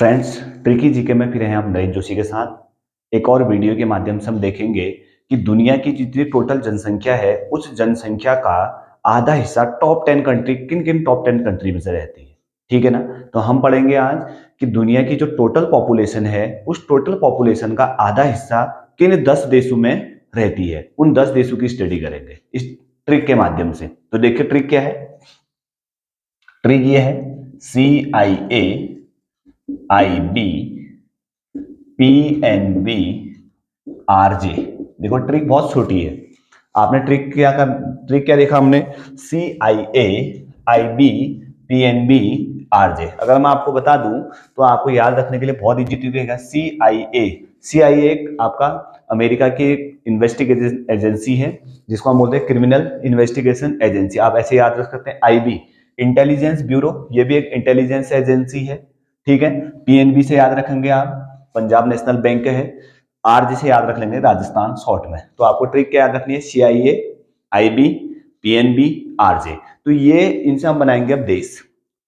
Friends, tricky GK में फिर हैं हम नरेंद्र जोशी के साथ। एक और वीडियो के माध्यम से हम देखेंगे कि दुनिया की जितनी टोटल जनसंख्या है उस जनसंख्या का आधा हिस्सा टॉप 10 कंट्री किन किन टॉप 10 कंट्री में से रहती है। ठीक है ना। तो हम पढ़ेंगे आज कि दुनिया की जो टोटल पॉपुलेशन है उस टोटल पॉपुलेशन का आधा हिस्सा किन 10 देशों में रहती है। उन 10 देशों की स्टडी करेंगे इस ट्रिक के माध्यम से। तो देखिए ट्रिक क्या है। ट्रिक ये है CIA, IB, PNB, RJ। देखो ट्रिक बहुत छोटी है। आपने ट्रिक क्या देखा हमने? CIA, IB, PNB, RJ। अगर मैं आपको बता दूं तो आपको याद रखने के लिए बहुत इजी ट्रिक है। CIA एक आपका अमेरिका की एक इन्वेस्टिगेशन एजेंसी है जिसको हम बोलते हैं क्रिमिनल इन्वेस्टिगेशन एजेंसी। आप ऐसे याद रख सकते हैं। IB इंटेलिजेंस ब्यूरो, ये भी एक इंटेलिजेंस एजेंसी है। ठीक है। PNB से याद रखेंगे आप, पंजाब नेशनल बैंक है। RJ से याद रख लेंगे राजस्थान शॉर्ट में। तो आपको ट्रिक क्या याद रखनी है? CIA, IB, PNB, RJ। तो ये इनसे हम बनाएंगे अब देश।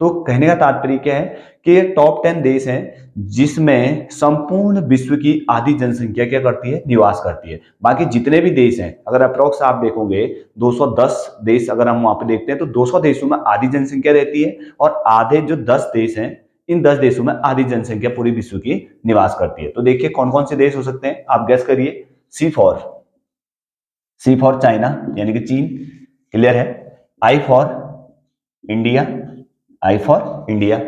तो कहने का तात्पर्य क्या है कि ये टॉप 10 देश हैं जिसमें संपूर्ण विश्व की आधी जनसंख्या क्या करती है? निवास करती है। बाकी जितने भी देश हैं, अगर अप्रोक्स आप देखोगे 210 देश अगर हम वहां पे देखते हैं तो 200 देशों में आधी जनसंख्या रहती है और आधे जो 10 देश हैं, इन 10 देशों में आधी जनसंख्या पूरी विश्व की निवास करती है। तो देखिए कौन कौन से देश हो सकते हैं, आप गैस करिए। सी फॉर चाइना यानी कि चीन, क्लियर है। आई फॉर इंडिया,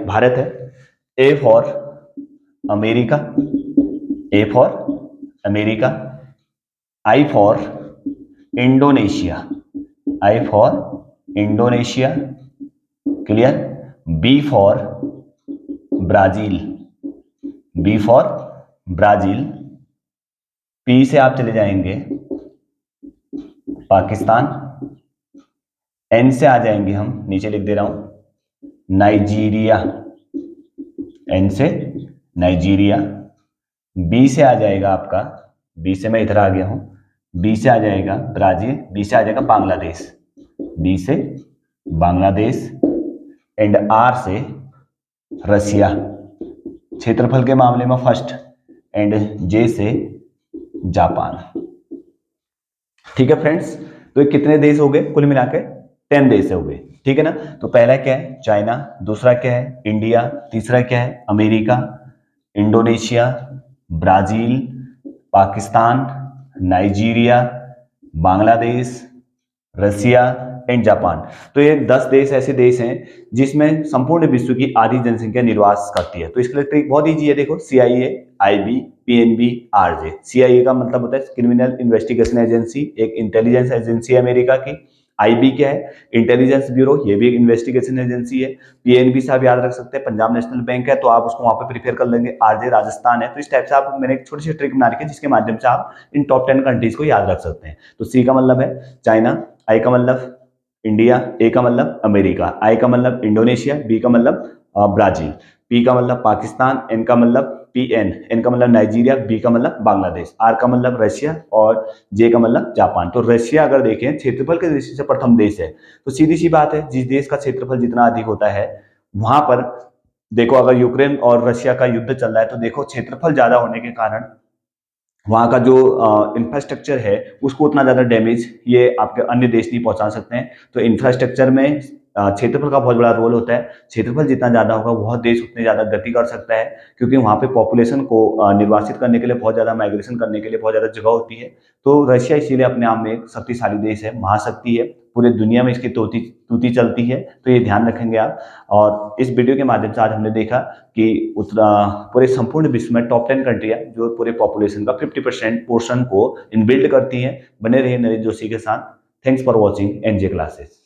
भारत है। A for America, I for Indonesia, clear. B for Brazil, P से आप चले जाएंगे पाकिस्तान, एन से आ जाएंगे हम, नीचे लिख दे रहा हूं नाइजीरिया, बी से आ जाएगा आपका, बी से मैं इधर आ गया हूं, बी से आ जाएगा ब्राजील, बी से आ जाएगा बांग्लादेश, एंड आर से रसिया, क्षेत्रफल के मामले में फर्स्ट, एंड जे से जापान। ठीक है फ्रेंड्स। तो ये कितने देश हो गए? कुल मिलाकर 10 देश हो गए। ठीक है ना। तो पहला क्या है? चाइना। दूसरा क्या है? इंडिया। तीसरा क्या है? America, Indonesia, Brazil, Pakistan, Nigeria, Bangladesh, Russia and Japan. तो ये 10 देश ऐसे देश हैं जिसमें संपूर्ण विश्व की आधी जनसंख्या निवास करती है। तो इसके लिए ट्रिक बहुत इजी है। देखो CIA, IB, PNB, RJ। CIA का मतलब होता है क्रिमिनल इन्वेस्टिगेशन एजेंसी, एक इंटेलिजेंस एजेंसी है अमेरिका की। IB क्या है? इंटेलिजेंस ब्यूरो, ये भी एक इन्वेस्टिगेशन एजेंसी है। PNB से आप याद रख सकते हैं पंजाब नेशनल बैंक है, तो आप उसको वहां पे प्रिपेयर कर लेंगे। RJ राजस्थान है। तो इस टाइप से आप, मैंने एक छोटी सी ट्रिक बना रखी है जिसके माध्यम से आप इन टॉप 10 कंट्रीज को याद रख सकते हैं। तो C का मतलब है चाइना, आई का मतलब इंडिया, ए का मतलब अमेरिका, आई का मतलब इंडोनेशिया, बी का मतलब ब्राजील, पी का मतलब पाकिस्तान, एन का मतलब एन का मतलब नाइजीरिया, बी का मतलब बांग्लादेश, आर का मतलब रशिया और जे का मतलब जापान। तो रशिया अगर देखें क्षेत्रफल के दृष्टि से प्रथम देश है। तो सीधी सी बात है, जिस देश का क्षेत्रफल जितना अधिक होता है वहां पर देखो, अगर यूक्रेन और रशिया का युद्ध चल रहा है तो देखो क्षेत्रफल ज्यादा होने के कारण वहाँ का जो इंफ्रास्ट्रक्चर है उसको उतना ज़्यादा डैमेज ये आपके अन्य देश नहीं पहुंचा सकते हैं। तो इंफ्रास्ट्रक्चर में क्षेत्रफल का बहुत बड़ा रोल होता है। क्षेत्रफल जितना ज़्यादा होगा वह देश उतने ज़्यादा गति कर सकता है, क्योंकि वहाँ पे पॉपुलेशन को निर्वासित करने के लिए बहुत ज़्यादा माइग्रेशन करने के लिए बहुत ज़्यादा जगह होती है। तो रशिया इसीलिए अपने आप में एक शक्तिशाली देश है, महाशक्ति है। पूरे दुनिया में इसकी तूती चलती है। तो ये ध्यान रखेंगे आप। और इस वीडियो के माध्यम से आज हमने देखा कि उतना पूरे संपूर्ण विश्व में टॉप 10 कंट्रियां जो पूरे पॉपुलेशन का 50% पोर्शन को इनबिल्ड करती हैं। बने रहिए नरेंद्र जोशी के साथ। Thanks for watching NJ classes.